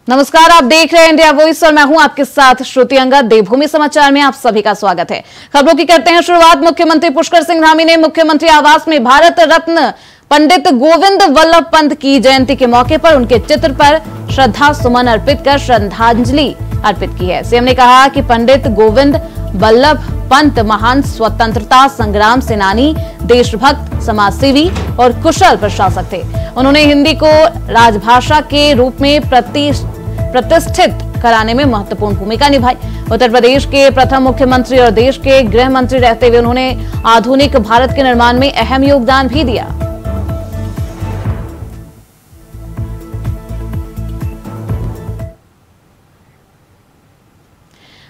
नमस्कार, आप देख रहे हैं इंडिया वॉइस और मैं हूं आपके साथ श्रुति अंगद। देवभूमि समाचार में आप सभी का स्वागत है। खबरों की करते हैं शुरुआत। मुख्यमंत्री पुष्कर सिंह धामी ने मुख्यमंत्री आवास में भारत रत्न पंडित गोविंद वल्लभ पंत की जयंती के मौके पर उनके चित्र पर श्रद्धा सुमन अर्पित कर श्रद्धांजलि अर्पित की है। सीएम ने कहा कि पंडित गोविंद वल्लभ पंत महान स्वतंत्रता संग्राम सेनानी, देशभक्त, समाजसेवी और कुशल प्रशासक थे। उन्होंने हिंदी को राजभाषा के रूप में प्रतिष्ठित कराने में महत्वपूर्ण भूमिका निभाई। उत्तर प्रदेश के प्रथम मुख्यमंत्री और देश के गृह मंत्री रहते हुए उन्होंने आधुनिक भारत के निर्माण में अहम योगदान भी दिया।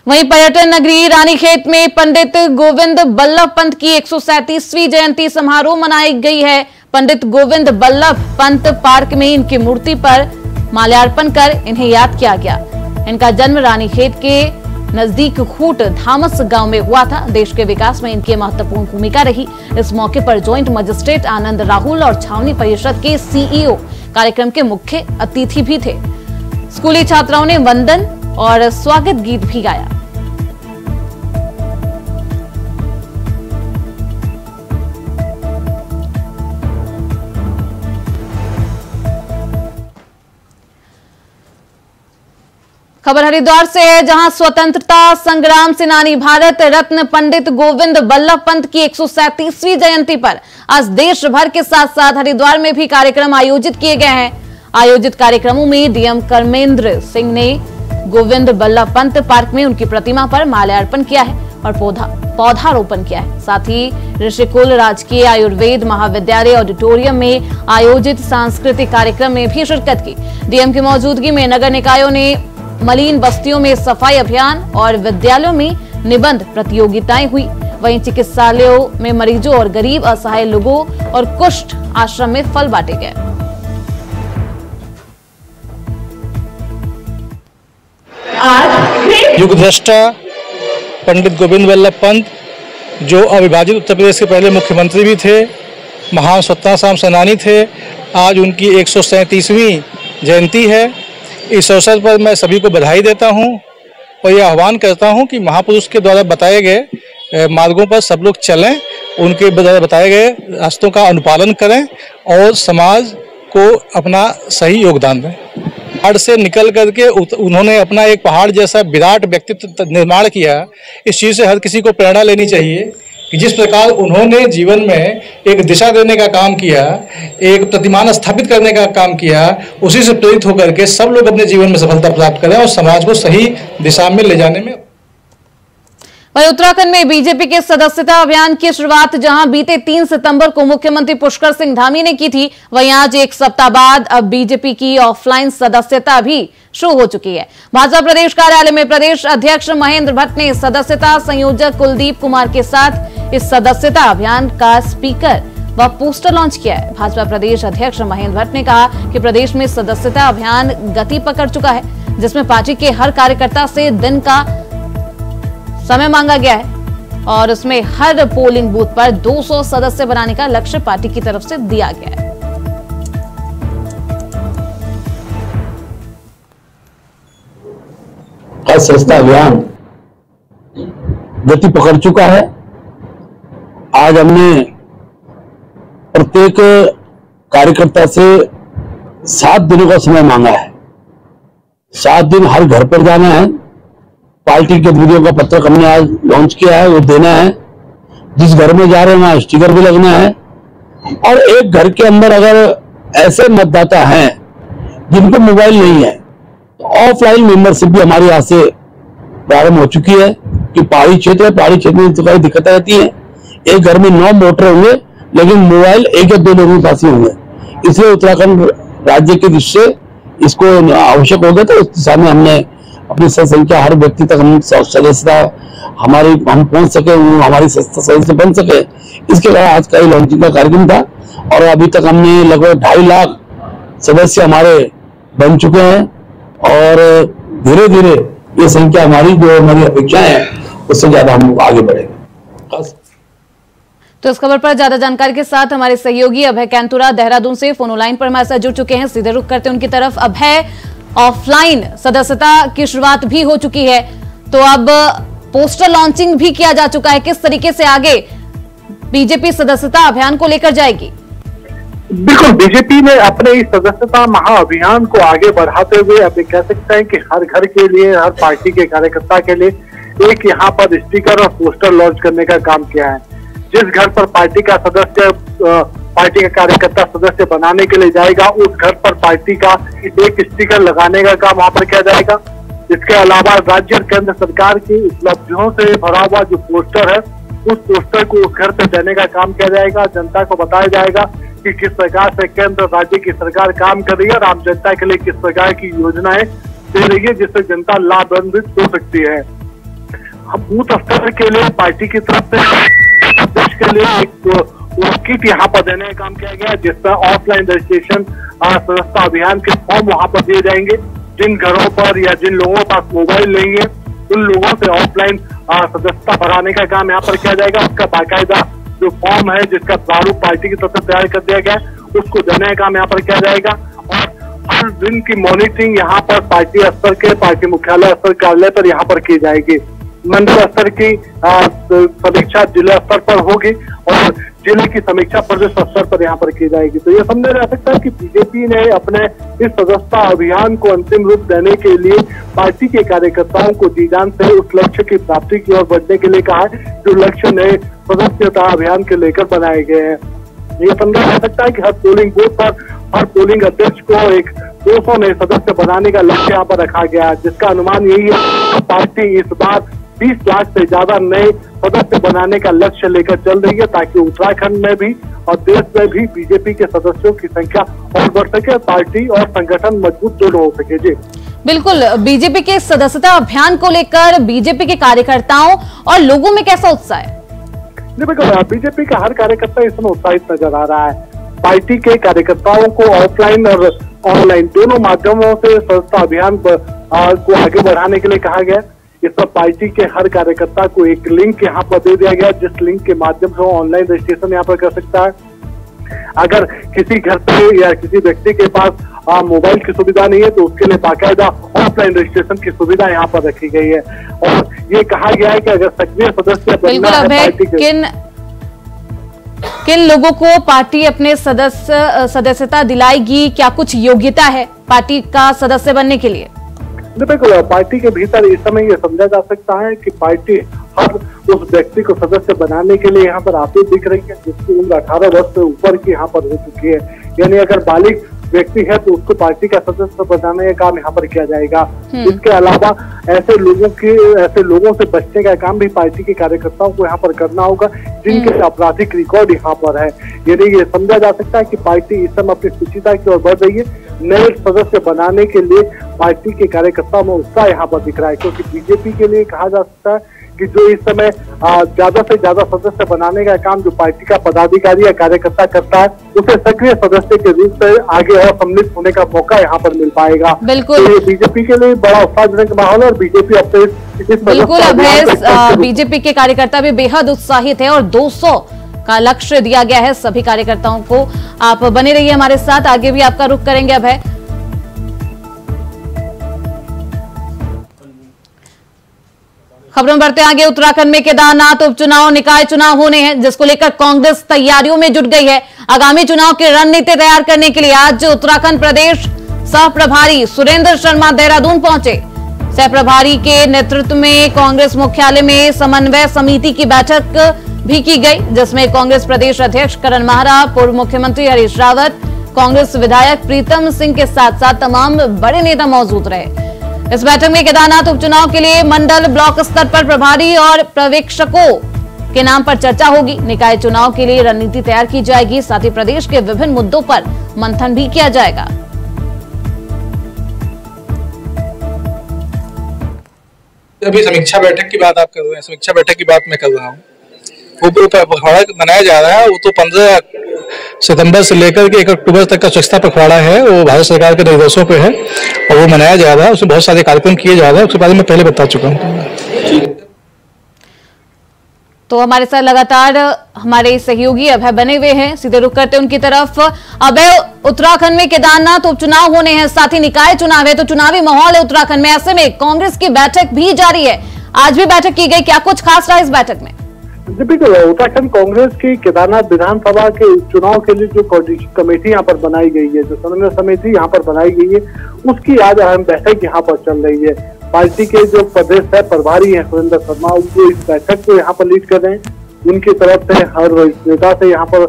वहीं पर्यटन नगरी रानीखेत में पंडित गोविंद वल्लभ पंत की 137वीं जयंती समारोह मनाई गई है। पंडित गोविंद वल्लभ पंत पार्क में इनकी मूर्ति पर माल्यार्पण कर इन्हें याद किया गया। इनका जन्म रानीखेत के नजदीक खूट धामस गांव में हुआ था। देश के विकास में इनकी महत्वपूर्ण भूमिका रही। इस मौके पर ज्वाइंट मजिस्ट्रेट आनंद राहुल और छावनी परिषद के सीईओ कार्यक्रम के मुख्य अतिथि भी थे। स्कूली छात्राओं ने वंदन और स्वागत गीत भी गाया। खबर हरिद्वार से है, जहां स्वतंत्रता संग्राम सेनानी भारत रत्न पंडित गोविंद वल्लभ पंत की 137वीं जयंती पर आज देश भर के साथ साथ हरिद्वार में भी कार्यक्रम आयोजित किए गए हैं। आयोजित कार्यक्रमों में डीएम कर्मेंद्र सिंह ने गोविंद वल्लभ पंत पार्क में उनकी प्रतिमा पर माल्यार्पण किया है और पौधारोपण किया है। साथ ही ऋषिकुल राजकीय आयुर्वेद महाविद्यालय ऑडिटोरियम में आयोजित सांस्कृतिक कार्यक्रम में भी शिरकत की। डीएम की मौजूदगी में नगर निकायों ने मलिन बस्तियों में सफाई अभियान और विद्यालयों में निबंध प्रतियोगिताएं हुई। वहीं चिकित्सालयों में मरीजों और गरीब असहाय लोगों और कुष्ठ आश्रम में फल बांटे गए। युगदृष्टा पंडित गोविंद वल्लभ पंत, जो अविभाजित उत्तर प्रदेश के पहले मुख्यमंत्री भी थे, महान स्वतंत्रता संग्राम सेनानी थे। आज उनकी 137वीं जयंती है। इस अवसर पर मैं सभी को बधाई देता हूं और यह आह्वान करता हूं कि महापुरुष के द्वारा बताए गए मार्गों पर सब लोग चलें, उनके द्वारा बताए गए रास्तों का अनुपालन करें और समाज को अपना सही योगदान दें। पहाड़ से निकल करके उन्होंने अपना एक पहाड़ जैसा विराट व्यक्तित्व निर्माण किया। इस चीज़ से हर किसी को प्रेरणा लेनी चाहिए कि जिस प्रकार उन्होंने जीवन में एक दिशा देने का काम किया, एक प्रतिमान स्थापित करने का काम किया, उसी से प्रेरित होकर के सब लोग अपने जीवन में सफलता प्राप्त करें और समाज को सही दिशा में ले जाने में। वहीं उत्तराखंड में बीजेपी के सदस्यता अभियान की शुरुआत जहां बीते 3 सितंबर को मुख्यमंत्री पुष्कर सिंह धामी ने की थी, वहीं आज एक सप्ताह बाद अब बीजेपी की ऑफलाइन सदस्यता भी शुरू हो चुकी है। भाजपा प्रदेश कार्यालय में प्रदेश अध्यक्ष महेंद्र भट्ट ने सदस्यता संयोजक कुलदीप कुमार के साथ इस सदस्यता अभियान का स्पीकर व पोस्टर लॉन्च किया है। भाजपा प्रदेश अध्यक्ष महेंद्र भट्ट ने कहा कि प्रदेश में सदस्यता अभियान गति पकड़ चुका है, जिसमें पार्टी के हर कार्यकर्ता से दिन का समय मांगा गया है और उसमें हर पोलिंग बूथ पर 200 सदस्य बनाने का लक्ष्य पार्टी की तरफ से दिया गया है। सदस्यता अभियान गति पकड़ चुका है। आज हमने प्रत्येक कार्यकर्ता से 7 दिनों का समय मांगा है। 7 दिन हर घर पर जाना है। पार्टी के गतिविधियों का पत्रक हमने आज लॉन्च किया है, वो देना है। जिस घर में जा रहे हैं वहां स्टिकर भी लगना है। और एक घर के अंदर अगर ऐसे मतदाता हैं जिनको मोबाइल नहीं है, तो ऑफलाइन मेंबरशिप भी हमारे यहाँ से प्रारंभ हो चुकी है। कि पहाड़ी क्षेत्र है, पहाड़ी क्षेत्र में तो कई दिक्कतें रहती है। एक घर में 9 वोटर होंगे, लेकिन मोबाइल 1 या 2 लोगों के पास ही होंगे। इसलिए उत्तराखंड राज्य की दृष्टि से इसको आवश्यक हो गया। तो उस दिशा में हमने अपनी संख्या हर व्यक्ति तक हम सदस्यता हम पहुंच सके, हमारी सदस्य बन सके, इसके लिए आज का लॉन्चिंग का कार्यक्रम था। और अभी तक हमने लगभग 2.5 लाख सदस्य हमारे बन चुके हैं और धीरे धीरे ये संख्या हमारी अपेक्षाएं है उससे ज्यादा हम आगे बढ़ेंगे। तो इस खबर पर ज्यादा जानकारी के साथ हमारे सहयोगी अभय कैंतुरा देहरादून से फोन लाइन पर हमारे साथ जुड़ चुके हैं। सीधे रुख करते हैं उनकी तरफ। अभय, ऑफलाइन सदस्यता की शुरुआत भी हो चुकी है, तो अब पोस्टर लॉन्चिंग भी किया जा चुका है। किस तरीके से आगे बीजेपी सदस्यता अभियान को लेकर जाएगी? बिल्कुल, बीजेपी ने अपने इस सदस्यता महाअभियान को आगे बढ़ाते हुए अभी कह सकते हैं कि हर घर के लिए, हर पार्टी के कार्यकर्ता के लिए एक यहाँ पर स्टिकर और पोस्टर लॉन्च करने का काम किया है। जिस घर पर पार्टी का सदस्य, पार्टी का कार्यकर्ता सदस्य बनाने के लिए जाएगा, उस घर पर पार्टी का एक स्टिकर लगाने का काम वहां पर किया जाएगा। इसके अलावा राज्य और केंद्र सरकार की उपलब्धियों से भरा हुआ जो पोस्टर है, उस पोस्टर को उस घर पे देने का काम किया जाएगा। जनता को बताया जाएगा कि किस प्रकार से केंद्र राज्य की सरकार काम कर रही है और आम जनता के लिए किस प्रकार की योजनाएं दे रही है, जिससे जनता लाभान्वित हो सकती है। हम बूथ स्तर के लिए पार्टी की तरफ से देश के लिए एक किट यहाँ पर देने का काम किया गया, जिसमें ऑफलाइन रजिस्ट्रेशन सदस्यता अभियान के फॉर्म वहां पर दिए जाएंगे। जिन घरों पर या जिन लोगों के पास मोबाइल नहीं है, उन लोगों से ऑफलाइन सदस्यता भराने का काम यहाँ पर किया जाएगा। उसका बाकायदा जो फॉर्म है, जिसका प्रारूप पार्टी की तरफ से तैयार कर दिया गया है, उसको देने का काम यहाँ पर किया जाएगा। और हर दिन की मॉनिटरिंग यहाँ पर पार्टी स्तर के, पार्टी मुख्यालय स्तर कार्यालय पर यहाँ पर की जाएगी। मंडल स्तर की समीक्षा जिला स्तर पर होगी और जिले की समीक्षा प्रदेश स्तर पर यहाँ पर की जाएगी। तो ये समझा जा सकता है कि बीजेपी ने अपने इस सदस्यता अभियान को अंतिम रूप देने के लिए पार्टी के कार्यकर्ताओं को जी जान से उस लक्ष्य की प्राप्ति की ओर बढ़ने के लिए कहा है, जो लक्ष्य नए सदस्यता अभियान के लेकर बनाए गए हैं। ये समझा जा सकता है कि हर पोलिंग बूथ पर हर पोलिंग अध्यक्ष को एक 200 नए सदस्य बनाने का लक्ष्य यहाँ पर रखा गया है, जिसका अनुमान यही है कि पार्टी इस बार 20 लाख से ज्यादा नए सदस्य बनाने का लक्ष्य लेकर चल रही है, ताकि उत्तराखंड में भी और देश में भी बीजेपी के सदस्यों की संख्या और बढ़ सके, पार्टी और संगठन मजबूत दोनों हो सके। जी बिल्कुल, बीजेपी के सदस्यता अभियान को लेकर बीजेपी के कार्यकर्ताओं और लोगों में कैसा उत्साह है? बीजेपी का हर कार्यकर्ता इस समय उत्साहित नजर आ रहा है। पार्टी के कार्यकर्ताओं को ऑफलाइन और ऑनलाइन दोनों माध्यमों से सदस्यता अभियान को आगे बढ़ाने के लिए कहा गया। इस पर पार्टी के हर कार्यकर्ता को एक लिंक यहाँ पर दे दिया गया, जिस लिंक के माध्यम से वो ऑनलाइन रजिस्ट्रेशन यहाँ पर कर सकता है। अगर किसी घर पे या किसी व्यक्ति के पास मोबाइल की सुविधा नहीं है, तो उसके लिए बाकायदा ऑफलाइन रजिस्ट्रेशन की सुविधा यहाँ पर रखी गई है। और ये कहा गया है कि अगर सक्रिय सदस्य बनना है पार्टी के, किन लोगों को पार्टी अपने सदस्यता दिलाएगी? क्या कुछ योग्यता है पार्टी का सदस्य बनने के लिए? बिल्कुल, पार्टी के भीतर इस समय ये समझा जा सकता है कि पार्टी हर उस व्यक्ति को सदस्य बनाने के लिए यहाँ पर आती दिख रही है जिसकी उम्र 18 वर्ष से ऊपर की यहाँ पर हो चुकी है। यानी अगर बालिग व्यक्ति है तो उसको पार्टी का सदस्य बनाने का काम यहाँ पर किया जाएगा। इसके अलावा ऐसे लोगों से बचने का काम भी पार्टी के कार्यकर्ताओं को यहाँ पर करना होगा जिनके आपराधिक रिकॉर्ड यहाँ पर है। यानी ये समझा जा सकता है कि पार्टी इस समय अपनी सुचिता की ओर बढ़ रही है। नए सदस्य बनाने के लिए पार्टी के कार्यकर्ताओं में उत्साह यहाँ पर दिख रहा है, क्योंकि बीजेपी के लिए कहा जा सकता है कि जो इस समय ज्यादा से ज्यादा सदस्य बनाने का काम जो पार्टी का पदाधिकारी या कार्यकर्ता करता है, उसे सक्रिय सदस्य के रूप में आगे और सम्मिलित होने का मौका यहाँ पर मिल पाएगा। बिल्कुल, तो बीजेपी के लिए बड़ा उत्साहजनक माहौल है और बीजेपी अब बिल्कुल अभय, बीजेपी के कार्यकर्ता भी बेहद उत्साहित है और 200 का लक्ष्य दिया गया है सभी कार्यकर्ताओं को। आप बने रहिए हमारे साथ, आगे भी आपका रुख करेंगे अभय। खबरों बढ़ते आगे। उत्तराखंड में केदारनाथ उपचुनाव, निकाय चुनाव होने हैं, जिसको लेकर कांग्रेस तैयारियों में जुट गई है। आगामी चुनाव की रणनीति तैयार करने के लिए आज उत्तराखंड प्रदेश सह प्रभारी सुरेंद्र शर्मा देहरादून पहुंचे। सह प्रभारी के नेतृत्व में कांग्रेस मुख्यालय में समन्वय समिति की बैठक भी की गई, जिसमें कांग्रेस प्रदेश अध्यक्ष करण माहरा, पूर्व मुख्यमंत्री हरीश रावत, कांग्रेस विधायक प्रीतम सिंह के साथ साथ तमाम बड़े नेता मौजूद रहे। इस बैठक में केदारनाथ उपचुनाव के लिए मंडल ब्लॉक स्तर पर प्रभारी और पर्यवेक्षकों के नाम पर चर्चा होगी। निकाय चुनाव के लिए रणनीति तैयार की जाएगी, साथ ही प्रदेश के विभिन्न मुद्दों पर मंथन भी किया जाएगा। अभी समीक्षा बैठक की बात आप कर रहे हैं, समीक्षा बैठक की बात मैं कर रहा हूँ। वो पखवाड़ा मनाया जा रहा है, वो तो 15 सितंबर से लेकर के 1 अक्टूबर तक का स्वच्छता पखवाड़ा है, वो भारत सरकार के निर्देशों पे है और वो मनाया जा रहा है। उसमें बहुत सारे कार्यक्रम किए जा रहे हैं, उसके बारे में पहले बता चुका हूँ। तो हमारे साथ लगातार हमारे सहयोगी अभय बने हुए हैं, सीधे रुख करते उनकी तरफ। अभय, उत्तराखंड में केदारनाथ उपचुनाव होने हैं, साथ ही निकाय चुनाव है, तो चुनावी माहौल है उत्तराखंड में। ऐसे में कांग्रेस की बैठक भी जारी है, आज भी बैठक की गई, क्या कुछ खास रहा इस बैठक में? बिल्कुल, उत्तराखंड कांग्रेस की केदारनाथ विधानसभा के चुनाव के लिए जो कमेटी यहाँ पर बनाई गई है, जो समन्वय समिति यहाँ पर बनाई गई है, उसकी आज अहम बैठक यहाँ पर चल रही है। पार्टी के जो प्रदेश है प्रभारी हैं सुरेंद्र शर्मा, वो इस बैठक को यहाँ पर लीड कर रहे हैं। उनकी तरफ से हर नेता से यहाँ पर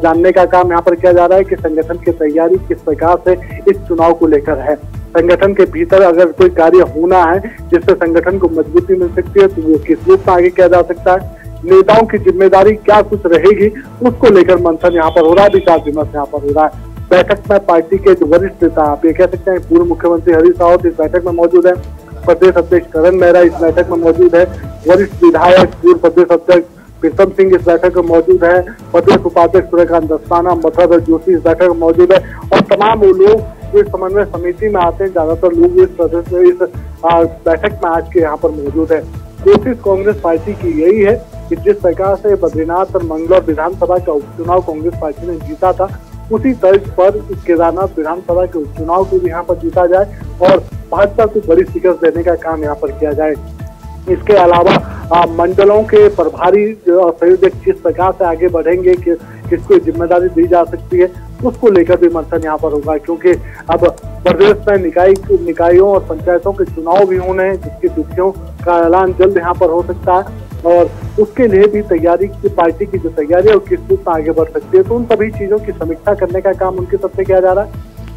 जानने का काम यहाँ पर किया जा रहा है कि संगठन की तैयारी किस प्रकार से इस चुनाव को लेकर है। संगठन के भीतर अगर कोई कार्य होना है जिससे संगठन को मजबूती मिल सकती है, तो वो किस रूप में आगे किया जा सकता है, नेताओं की जिम्मेदारी क्या कुछ रहेगी, उसको लेकर मंथन यहाँ पर हो रहा है, विचार विमर्श यहाँ पर हो रहा है। बैठक में पार्टी के जो वरिष्ठ नेता, आप ये कह सकते हैं पूर्व मुख्यमंत्री हरीश रावत इस बैठक में मौजूद है, प्रदेश अध्यक्ष करण मेहरा इस बैठक में मौजूद है, वरिष्ठ विधायक पूर्व प्रदेश अध्यक्ष प्रीतम सिंह इस बैठक में मौजूद है, प्रदेश उपाध्यक्ष सूर्यकांत दस्ताना, मथुरा जोशी इस बैठक में मौजूद है, और तमाम वो लोग जो इस समन्वय समिति में आते हैं, ज्यादातर लोग इस बैठक में आज के यहाँ पर मौजूद है। कोशिश कांग्रेस पार्टी की यही है कि जिस प्रकार से बद्रीनाथ और मंगलौर विधानसभा का उपचुनाव कांग्रेस पार्टी ने जीता था, उसी तर्ज पर केदारनाथ विधानसभा के उपचुनाव को भी यहाँ पर जीता जाए और भाजपा को बड़ी शिकस्त देने का काम यहाँ पर किया जाए। इसके अलावा मंडलों के प्रभारी संयोजक किस प्रकार से आगे बढ़ेंगे, किसको जिम्मेदारी दी जा सकती है, उसको लेकर भी मंथन यहाँ पर होगा, क्योंकि अब प्रदेश में निकायों और पंचायतों के चुनाव भी होने हैं, जिसकी तिथियों का ऐलान जल्द यहाँ पर हो सकता है, और उसके लिए भी तैयारी की पार्टी की जो तैयारी है वो किस रूप में आगे बढ़ सकती है, तो उन सभी चीजों की समीक्षा करने का काम उनकी तरफ से किया जा रहा है।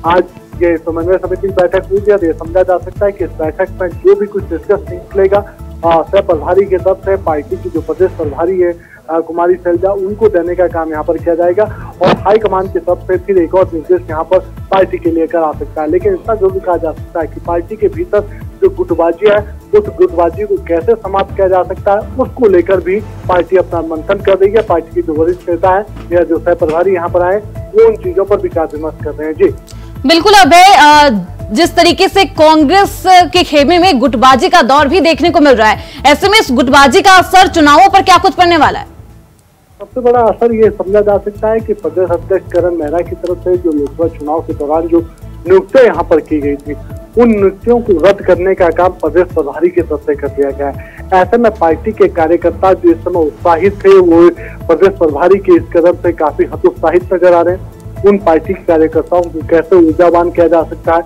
आज ये समन्वय समिति की बैठक हुई है, ये समझा जा सकता है कि इस बैठक में जो भी कुछ डिस्कस निकलेगा सह प्रभारी के तरफ से पार्टी की जो प्रदेश प्रभारी है कुमारी शैलजा, उनको देने का काम यहाँ पर किया जाएगा, और हाईकमान की तरफ से फिर एक और निर्देश यहाँ पर पार्टी के लिए करा सकता है। लेकिन इतना जरूर कहा जा सकता है कि पार्टी के भीतर जो गुटबाजी है, उस गुटबाजी को कैसे समाप्त किया जा सकता है, उसको लेकर भी पार्टी अपना मंथन कर रही है। पार्टी के जो वरिष्ठ नेता है या जो सह प्रभारी यहाँ पर आए, वो उन चीजों पर विचार विमर्श कर रहे हैं। जी बिल्कुल अभय, जिस तरीके से कांग्रेस के खेमे में गुटबाजी का दौर भी देखने को मिल रहा है, ऐसे में इस गुटबाजी का असर चुनावों पर क्या कुछ पड़ने वाला है? सबसे बड़ा असर ये समझा जा सकता है कि प्रदेश अध्यक्ष करण मेहरा की तरफ से जो लोकसभा चुनाव के दौरान जो नियुक्तियां यहाँ पर की गई थी, उन नियुक्तियों को रद्द करने का काम प्रदेश प्रभारी की तरफ से कर दिया गया है। ऐसे में पार्टी के कार्यकर्ता जो इस समय उत्साहित थे, वो प्रदेश प्रभारी के इस कदम से काफी हतोत्साहित नजर आ रहे हैं। उन पार्टी के कार्यकर्ताओं को कैसे ऊर्जावान किया जा सकता है,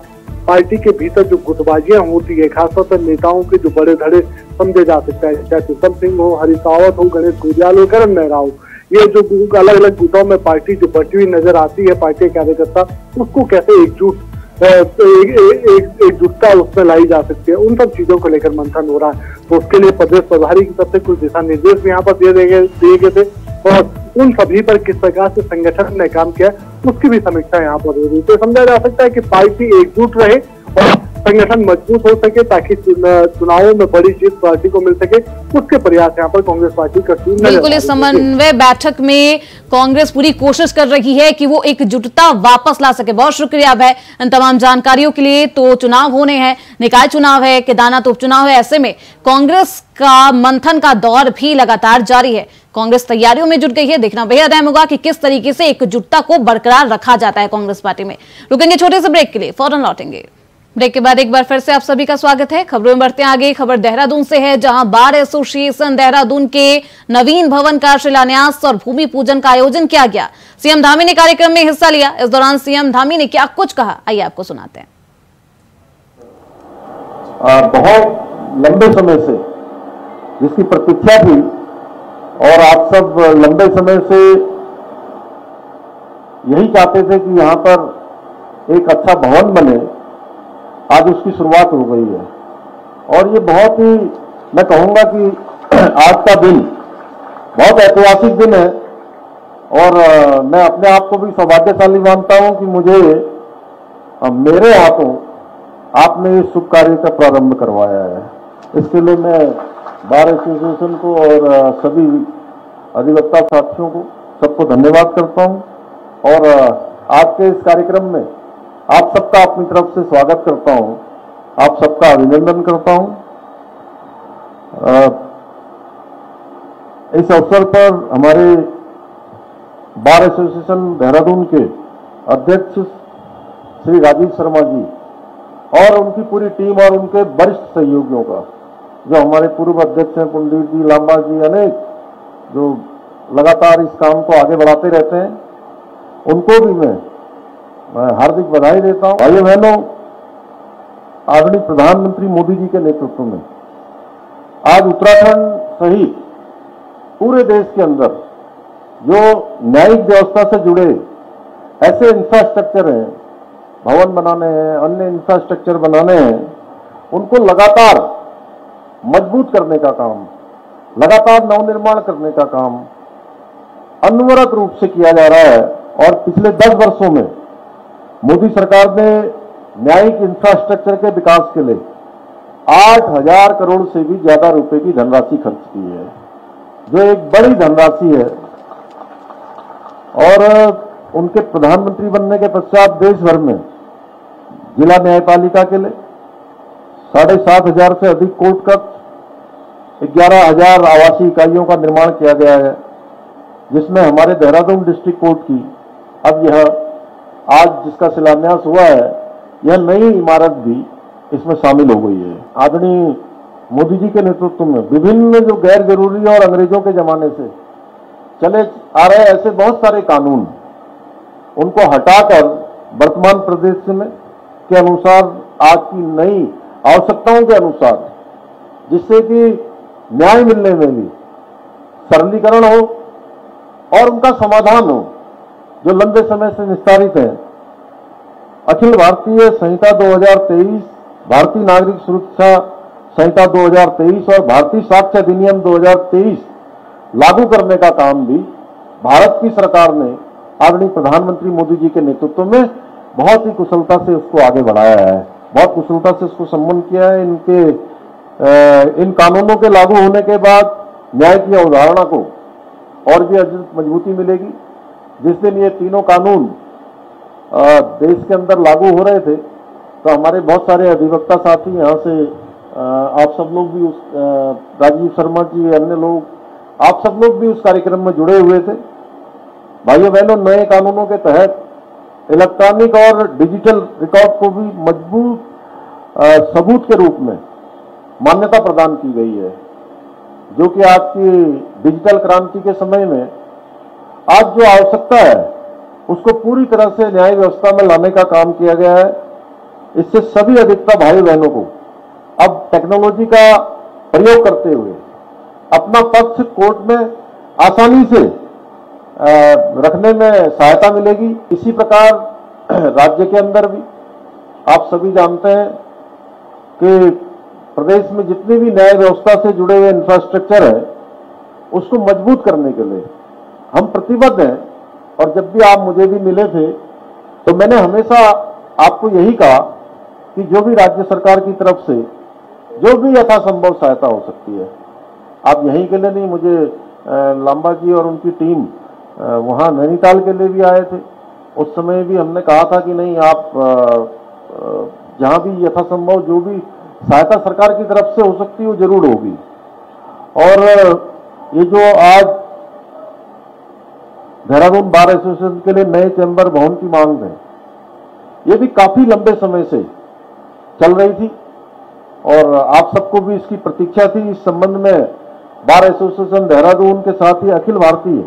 पार्टी के भीतर जो गुटबाजियां होती है, खासतौर पर नेताओं के जो बड़े धड़े समझे जा सकता है, चाहे प्रीतम सिंह हो, हरीश रावत हो, गणेश गुजियाल हो, करण मेहरा हो, ये जो अलग अलग गुटों में पार्टी जो बटी हुई नजर आती है पार्टी कार्यकर्ता, उसको कैसे एकजुटता उसमें लाई जा सकती है, उन सब चीजों को लेकर मंथन हो रहा है। तो उसके लिए प्रदेश प्रभारी की तरफ से कुछ दिशा निर्देश भी यहाँ पर दिए गए थे, और उन सभी पर किस प्रकार से संगठन ने काम किया उसकी भी समीक्षा यहाँ पर हो रही है। तो समझा जा सकता है कि पार्टी एकजुट रहे और संगठन मजबूत हो सके, ताकि चुनावों में बड़ी जीत पार्टी को मिल सके, उसके प्रयास यहाँ पर कांग्रेस पार्टी करती है। बिल्कुल, इस समन्वय बैठक में कांग्रेस पूरी कोशिश कर रही है कि वो एकजुटता वापस ला सके। बहुत शुक्रिया है इन तमाम जानकारियों के लिए। तो चुनाव होने हैं, निकाय चुनाव है, केदारनाथ उपचुनाव है, ऐसे में कांग्रेस का मंथन का दौर भी लगातार जारी है। कांग्रेस तैयारियों में जुट गई है, देखना बेहद अहम होगा कि किस तरीके से एकजुटता को बरकरार रखा जाता है कांग्रेस पार्टी में। रुकेंगे छोटे से ब्रेक के लिए, फौरन लौटेंगे। ब्रेक के बाद एक बार फिर से आप सभी का स्वागत है। खबरों में बढ़ते हैं आगे। खबर देहरादून से है, जहां बार एसोसिएशन देहरादून के नवीन भवन का शिलान्यास और भूमि पूजन का आयोजन किया गया। सीएम धामी ने कार्यक्रम में हिस्सा लिया। इस दौरान सीएम धामी ने क्या कुछ कहा, आइए आपको सुनाते हैं। बहुत लंबे समय से जिसकी प्रतीक्षा थी, और आप सब लंबे समय से यही चाहते थे कि यहाँ पर एक अच्छा भवन बने, आज उसकी शुरुआत हो गई है। और ये बहुत ही, मैं कहूँगा कि आज का दिन बहुत ऐतिहासिक दिन है, और मैं अपने आप को भी सौभाग्यशाली मानता हूँ कि मुझे मेरे हाथों आपने इस शुभ कार्य का प्रारंभ करवाया है। इसके लिए मैं बार एसोसिएशन को और सभी अधिवक्ता साथियों को सबको धन्यवाद करता हूँ, और आज के इस कार्यक्रम में आप सबका अपनी तरफ से स्वागत करता हूं, आप सबका अभिनंदन करता हूं। इस अवसर पर हमारे बार एसोसिएशन देहरादून के अध्यक्ष श्री राजीव शर्मा जी और उनकी पूरी टीम और उनके वरिष्ठ सहयोगियों का, जो हमारे पूर्व अध्यक्ष हैं कुलदीप जी, लांबा जी, अनेक जो लगातार इस काम को आगे बढ़ाते रहते हैं, उनको भी मैं हार्दिक बधाई देता हूं। भाइयों बहनों, आदरणीय प्रधानमंत्री मोदी जी के नेतृत्व में आज उत्तराखंड सहित पूरे देश के अंदर जो न्यायिक व्यवस्था से जुड़े ऐसे इंफ्रास्ट्रक्चर हैं, भवन बनाने हैं, अन्य इंफ्रास्ट्रक्चर बनाने हैं, उनको लगातार मजबूत करने का काम, लगातार नवनिर्माण करने का काम अनवरत रूप से किया जा रहा है। और पिछले 10 वर्षों में मोदी सरकार ने न्यायिक इंफ्रास्ट्रक्चर के विकास के लिए 8,000 करोड़ से भी ज्यादा रुपए की धनराशि खर्च की है, जो एक बड़ी धनराशि है। और उनके प्रधानमंत्री बनने के पश्चात देश भर में जिला न्यायपालिका के लिए 7,500 से अधिक कोर्ट कक्ष, 11,000 आवासीय इकाइयों का निर्माण किया गया है, जिसमें हमारे देहरादून डिस्ट्रिक्ट कोर्ट की अब यह आज जिसका शिलान्यास हुआ है, यह नई इमारत भी इसमें शामिल हो गई है। आदरणीय मोदी जी के नेतृत्व में विभिन्न जो गैर जरूरी और अंग्रेजों के जमाने से चले आ रहे ऐसे बहुत सारे कानून, उनको हटाकर वर्तमान परिदृश्य में के अनुसार, आज की नई आवश्यकताओं के अनुसार, जिससे कि न्याय मिलने में भी सरलीकरण हो और उनका समाधान हो, जो लंबे समय से निस्तारित है। अखिल भारतीय संहिता 2023, भारतीय नागरिक सुरक्षा संहिता 2023 और भारतीय साक्ष्य अधिनियम 2023 लागू करने का काम भी भारत की सरकार ने आदरणीय प्रधानमंत्री मोदी जी के नेतृत्व में बहुत ही कुशलता से उसको आगे बढ़ाया है, बहुत कुशलता से उसको संपन्न किया है। इन कानूनों के लागू होने के बाद न्याय की अवधारणा को और भी अधिक मजबूती मिलेगी। जिस दिन ये तीनों कानून देश के अंदर लागू हो रहे थे, तो हमारे बहुत सारे अधिवक्ता साथी यहाँ से आप सब लोग भी राजीव शर्मा जी, अन्य लोग, आप सब लोग भी उस कार्यक्रम में जुड़े हुए थे। भाइयों बहनों, नए कानूनों के तहत इलेक्ट्रॉनिक और डिजिटल रिकॉर्ड को भी मजबूत सबूत के रूप में मान्यता प्रदान की गई है, जो कि आज की डिजिटल क्रांति के समय में आज जो आवश्यकता है उसको पूरी तरह से न्याय व्यवस्था में लाने का काम किया गया है। इससे सभी अधिवक्ता भाई बहनों को अब टेक्नोलॉजी का प्रयोग करते हुए अपना पक्ष कोर्ट में आसानी से रखने में सहायता मिलेगी। इसी प्रकार राज्य के अंदर भी आप सभी जानते हैं कि प्रदेश में जितनी भी न्याय व्यवस्था से जुड़े हुए इंफ्रास्ट्रक्चर है, उसको मजबूत करने के लिए हम प्रतिबद्ध हैं। और जब भी आप मुझे भी मिले थे, तो मैंने हमेशा आपको यही कहा कि जो भी राज्य सरकार की तरफ से जो भी यथासंभव सहायता हो सकती है, आप यहीं के लिए नहीं, मुझे लांबा जी और उनकी टीम वहाँ नैनीताल के लिए भी आए थे, उस समय भी हमने कहा था कि नहीं, आप जहाँ भी यथासंभव जो भी सहायता सरकार की तरफ से हो सकती है वो जरूर होगी। और ये जो आज देहरादून बार एसोसिएशन के लिए नए चैम्बर भवन की मांग है, ये भी काफी लंबे समय से चल रही थी और आप सबको भी इसकी प्रतीक्षा थी। इस संबंध में बार एसोसिएशन देहरादून के साथ ही अखिल भारतीय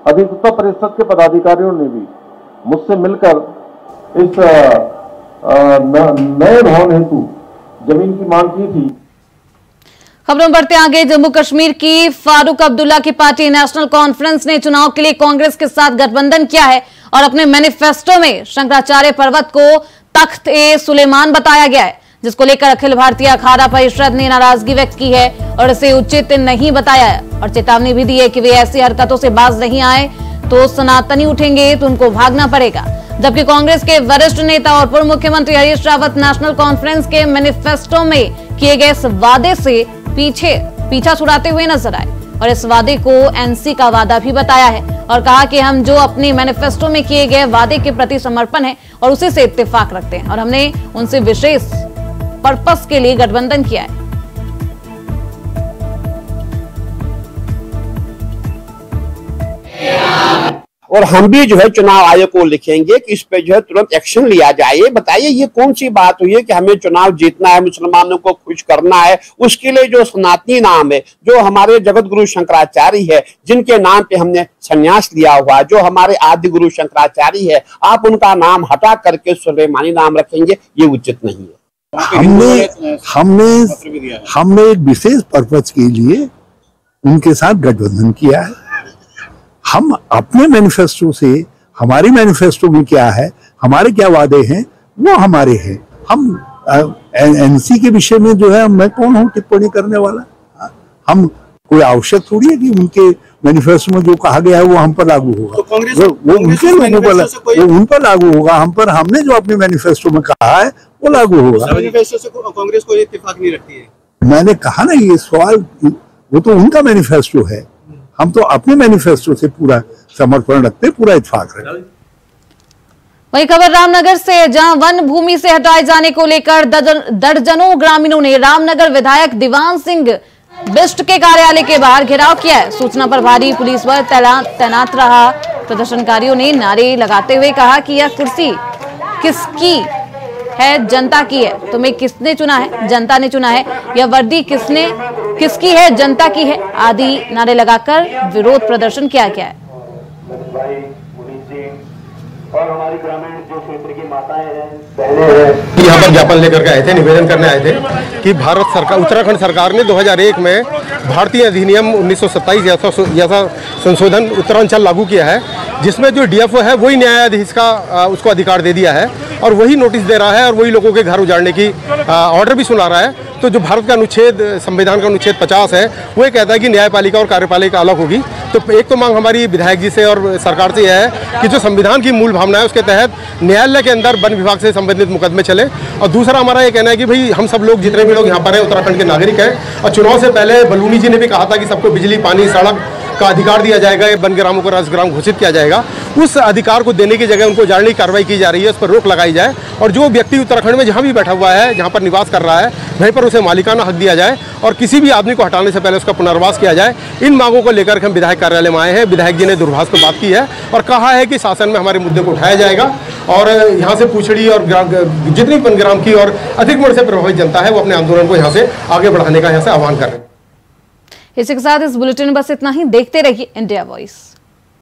अधिवक्ता परिषद के पदाधिकारियों ने भी मुझसे मिलकर इस नए भवन हेतु जमीन की मांग की थी। खबरों बढ़ते आगे। जम्मू कश्मीर की फारूक अब्दुल्ला की पार्टी नेशनल कॉन्फ्रेंस ने चुनाव के लिए कांग्रेस के साथ गठबंधन किया है और अपने मैनिफेस्टो में शंकराचार्य पर्वत को तख्त ए सुलेमान बताया गया है, जिसको लेकर अखिल भारतीय अखाड़ा परिषद ने नाराजगी व्यक्त की है और इसे उचित नहीं बताया है और चेतावनी भी दी है कि वे ऐसी हरकतों से बाज नहीं आए तो सनातनी उठेंगे तो उनको भागना पड़ेगा। जबकि कांग्रेस के वरिष्ठ नेता और पूर्व मुख्यमंत्री हरीश रावत नेशनल कॉन्फ्रेंस के मैनिफेस्टो में किए गए इस वादे से पीछा छुड़ाते हुए नजर आए और इस वादे को एनसी का वादा भी बताया है और कहा कि हम जो अपने मैनिफेस्टो में किए गए वादे के प्रति समर्पण है और उसी से इत्तेफाक रखते हैं और हमने उनसे विशेष पर्पस के लिए गठबंधन किया है। और हम भी जो है चुनाव आयोग को लिखेंगे कि इस पे जो है तुरंत एक्शन लिया जाए। बताइए ये कौन सी बात हुई है कि हमें चुनाव जीतना है, मुसलमानों को खुश करना है, उसके लिए जो सनातनी नाम है, जो हमारे जगत गुरु शंकराचार्य है, जिनके नाम पे हमने संन्यास लिया हुआ, जो हमारे आदि गुरु शंकराचार्य है, आप उनका नाम हटा करके सुलेमानी नाम रखेंगे, ये उचित नहीं है। हमने एक विशेष पर्पज के लिए उनके साथ गठबंधन किया है। हम अपने मैनिफेस्टो से, हमारी मैनिफेस्टो में क्या है, हमारे क्या वादे हैं, वो हमारे हैं। हम एनसी के विषय में जो है, मैं कौन हूँ टिप्पणी करने वाला? हम कोई आवश्यक थोड़ी है कि उनके मैनिफेस्टो में जो कहा गया है वो हम पर लागू होगा। तो वो उनके लोगों पर, वो उन पर लागू होगा। हम पर हमने जो अपने मैनिफेस्टो में कहा है वो लागू होगा। मैनिफेस्टो से कांग्रेस कोई इत्तेफाक नहीं रखती है। मैंने कहा ना, ये सवाल वो तो उनका मैनिफेस्टो है, हम तो अपने मैनिफेस्टो से पूरा समर्पण रखते, पूरा इत्तेफाक रखते। वही खबर रामनगर से, जहां वन भूमि से हटाए जाने को लेकर दर्जनों ग्रामीणों ने रामनगर विधायक दीवान सिंह बिष्ट के कार्यालय के बाहर घेराव किया है। सूचना पर भारी पुलिस बल तैनात रहा। प्रदर्शनकारियों ने नारे लगाते हुए कहा कि यह कुर्सी किसकी है? जनता की है। तुम्हें किसने चुना है? जनता ने चुना है। यह वर्दी किसकी है? जनता की है। आदि नारे लगाकर विरोध प्रदर्शन किया गया है। और हमारी ग्रामीण जो क्षेत्र की माताएं हैं, बहनें हैं, यहाँ पर ज्ञापन लेकर के आए थे, निवेदन करने आए थे कि भारत सरकार, उत्तराखंड सरकार ने 2001 में भारतीय अधिनियम 1927 जैसा संशोधन उत्तरांचल लागू किया है, जिसमें जो डीएफओ है वही न्यायाधीश का उसको अधिकार दे दिया है और वही नोटिस दे रहा है और वही लोगों के घर उजाड़ने की ऑर्डर भी सुना रहा है। तो जो भारत का अनुच्छेद, संविधान का अनुच्छेद 50 है, वो ये कहता है कि न्यायपालिका और कार्यपालिका अलग होगी। तो एक तो मांग हमारी विधायक जी से और सरकार से यह है कि जो संविधान की मूल भावना है उसके तहत न्यायालय के अंदर वन विभाग से संबंधित मुकदमे चले। और दूसरा हमारा ये कहना है कि भाई हम सब लोग, जितने भी लोग यहाँ पर हैं, उत्तराखंड के नागरिक हैं और चुनाव से पहले बलूनी जी ने भी कहा था कि सबको बिजली, पानी, सड़क का अधिकार दिया जाएगा, वन ग्रामों को राजग्राम घोषित किया जाएगा। उस अधिकार को देने की जगह उनको उजाड़ने की कार्रवाई की जा रही है, उस पर रोक लगाई जाए और जो व्यक्ति उत्तराखंड में जहाँ भी बैठा हुआ है, जहाँ पर निवास कर रहा है, वहीं पर उसे मालिकाना हक दिया जाए और किसी भी आदमी को हटाने से पहले उसका पुनर्वास किया जाए। इन मांगों को लेकर हम विधायक कार्यालय में आए हैं। विधायक जी ने दूरभाष पर बात की है और कहा है कि शासन में हमारे मुद्दे को उठाया जाएगा और यहाँ से पूछड़ी और जितनी वनग्राम की और अतिक्रमण से प्रभावित जनता है, वो अपने आंदोलन को यहाँ से आगे बढ़ाने का यहाँ से आह्वान कर रहे हैं। इसी के साथ इस बुलेटिन में बस इतना ही। देखते रहिए इंडिया वॉइस।